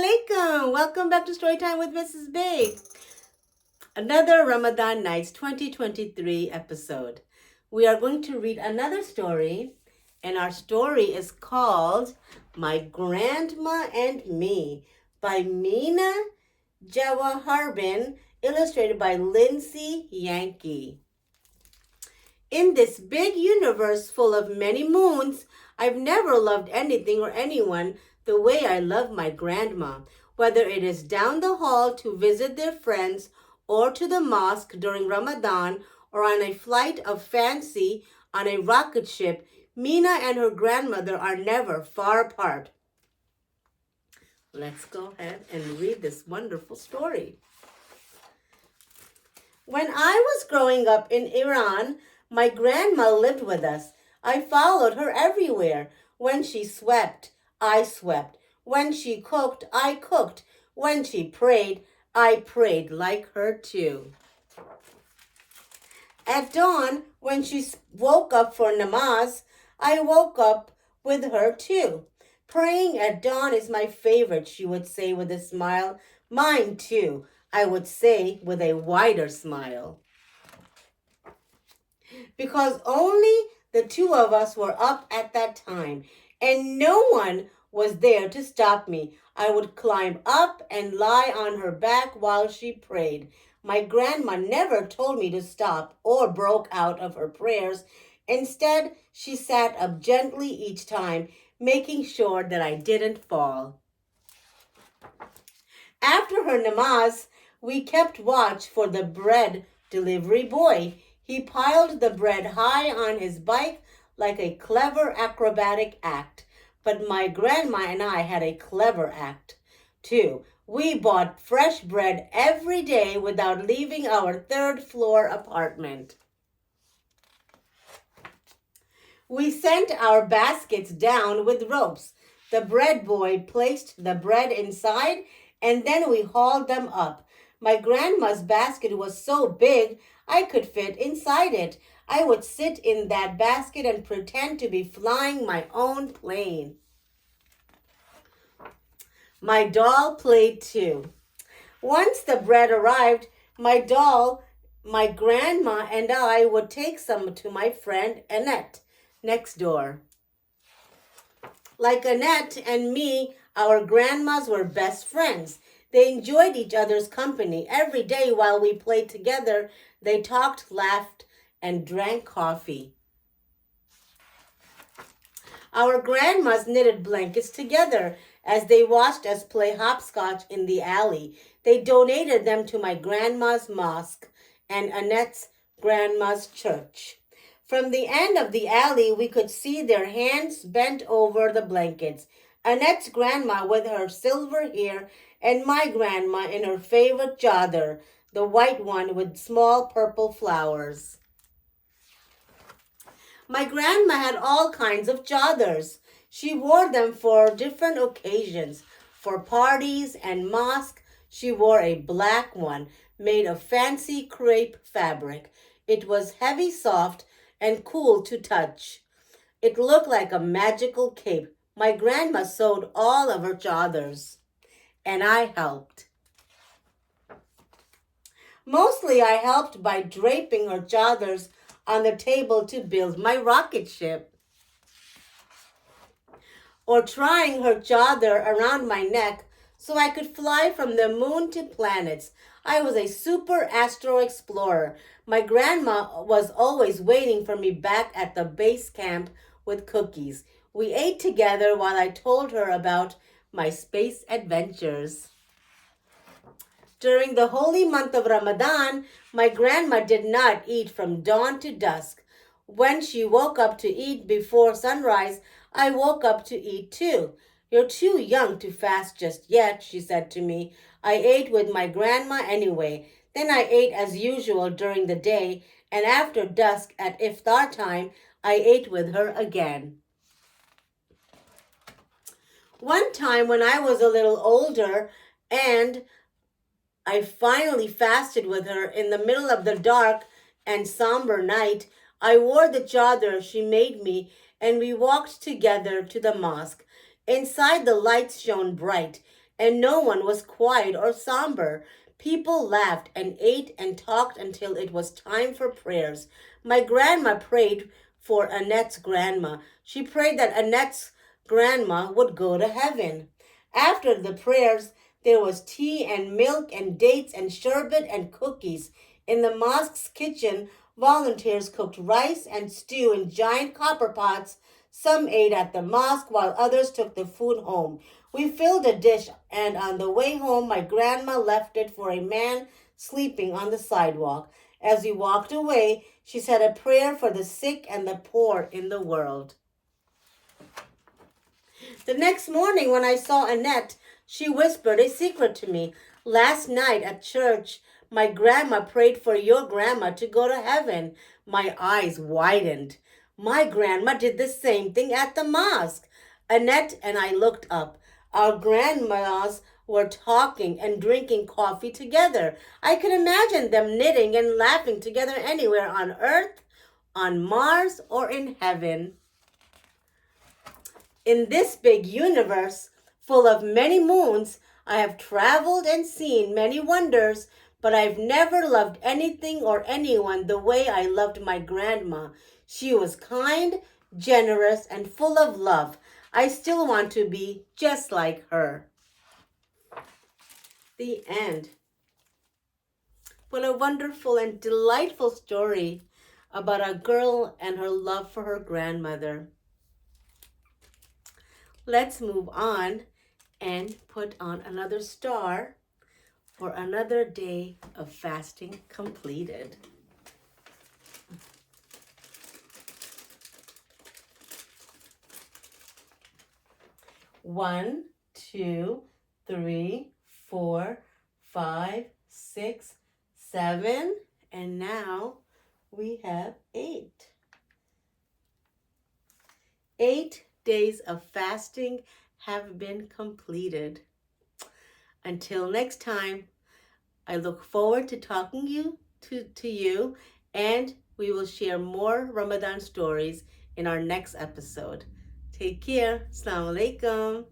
Alaikum. Welcome back to Storytime with Mrs. Big. Another Ramadan Nights 2023 episode. We are going to read another story, and our story is called My Grandma and Me by Mina Jawaharbin, illustrated by Lindsay Yankee. In this big universe full of many moons, I've never loved anything or anyone the way I love my grandma, whether it is down the hall to visit their friends or to the mosque during Ramadan or on a flight of fancy on a rocket ship. Mina and her grandmother are never far apart. Let's go ahead and read this wonderful story. When I was growing up in Iran, my grandma lived with us. I followed her everywhere. When she swept, I swept. When she cooked, I cooked. When she prayed, I prayed like her too. At dawn, when she woke up for namaz, I woke up with her too. Praying at dawn is my favorite, she would say with a smile. Mine too, I would say with a wider smile. Because only the two of us were up at that time, and no one was there to stop me. I would climb up and lie on her back while she prayed. My grandma never told me to stop or broke out of her prayers. Instead, she sat up gently each time, making sure that I didn't fall. After her namaz, we kept watch for the bread delivery boy. He piled the bread high on his bike like a clever acrobatic act. But my grandma and I had a clever act, too. We bought fresh bread every day without leaving our third-floor apartment. We sent our baskets down with ropes. The bread boy placed the bread inside, and then we hauled them up. My grandma's basket was so big, I could fit inside it. I would sit in that basket and pretend to be flying my own plane. My doll played too. Once the bread arrived, my doll, my grandma, and I would take some to my friend Annette next door. Like Annette and me, our grandmas were best friends. They enjoyed each other's company. Every day while we played together, they talked, laughed, and drank coffee. Our grandmas knitted blankets together as they watched us play hopscotch in the alley. They donated them to my grandma's mosque and Annette's grandma's church. From the end of the alley, we could see their hands bent over the blankets. Annette's grandma with her silver hair and my grandma in her favorite chadar, the white one with small purple flowers. My grandma had all kinds of chadars. She wore them for different occasions. For parties and mosque, she wore a black one made of fancy crepe fabric. It was heavy, soft, and cool to touch. It looked like a magical cape. My grandma sewed all of her chadars, and I helped. Mostly I helped by draping her chadars on the table to build my rocket ship, or tying her chadar around my neck so I could fly from the moon to planets. I was a super astro explorer. My grandma was always waiting for me back at the base camp with cookies. We ate together while I told her about my space adventures. During the holy month of Ramadan, my grandma did not eat from dawn to dusk. When she woke up to eat before sunrise, I woke up to eat too. You're too young to fast just yet, she said to me. I ate with my grandma anyway. Then I ate as usual during the day, and after dusk at iftar time, I ate with her again. One time when I was a little older and I finally fasted with her in the middle of the dark and somber night, I wore the chadar she made me and we walked together to the mosque. Inside the lights shone bright and no one was quiet or somber. People laughed and ate and talked until it was time for prayers. My grandma prayed for Annette's grandma. She prayed that Annette's grandma would go to heaven. After the prayers, there was tea and milk and dates and sherbet and cookies. In the mosque's kitchen, volunteers cooked rice and stew in giant copper pots. Some ate at the mosque while others took the food home. We filled a dish, and on the way home, my grandma left it for a man sleeping on the sidewalk. As we walked away, she said a prayer for the sick and the poor in the world. The next morning, when I saw Annette, she whispered a secret to me. Last night at church, my grandma prayed for your grandma to go to heaven. My eyes widened. My grandma did the same thing at the mosque. Annette and I looked up. Our grandmas were talking and drinking coffee together. I could imagine them knitting and laughing together anywhere on earth, on Mars, or in heaven. In this big universe, full of many moons, I have traveled and seen many wonders, but I've never loved anything or anyone the way I loved my grandma. She was kind, generous, and full of love. I still want to be just like her. The end. What a wonderful and delightful story about a girl and her love for her grandmother. Let's move on and put on another star for another day of fasting completed. 1, 2, 3, 4, 5, 6, 7, and now we have 8. 8 days of fasting have been completed. Until next time, I look forward to talking to you, and we will share more Ramadan stories in our next episode. Take care. As-Salam Alaikum.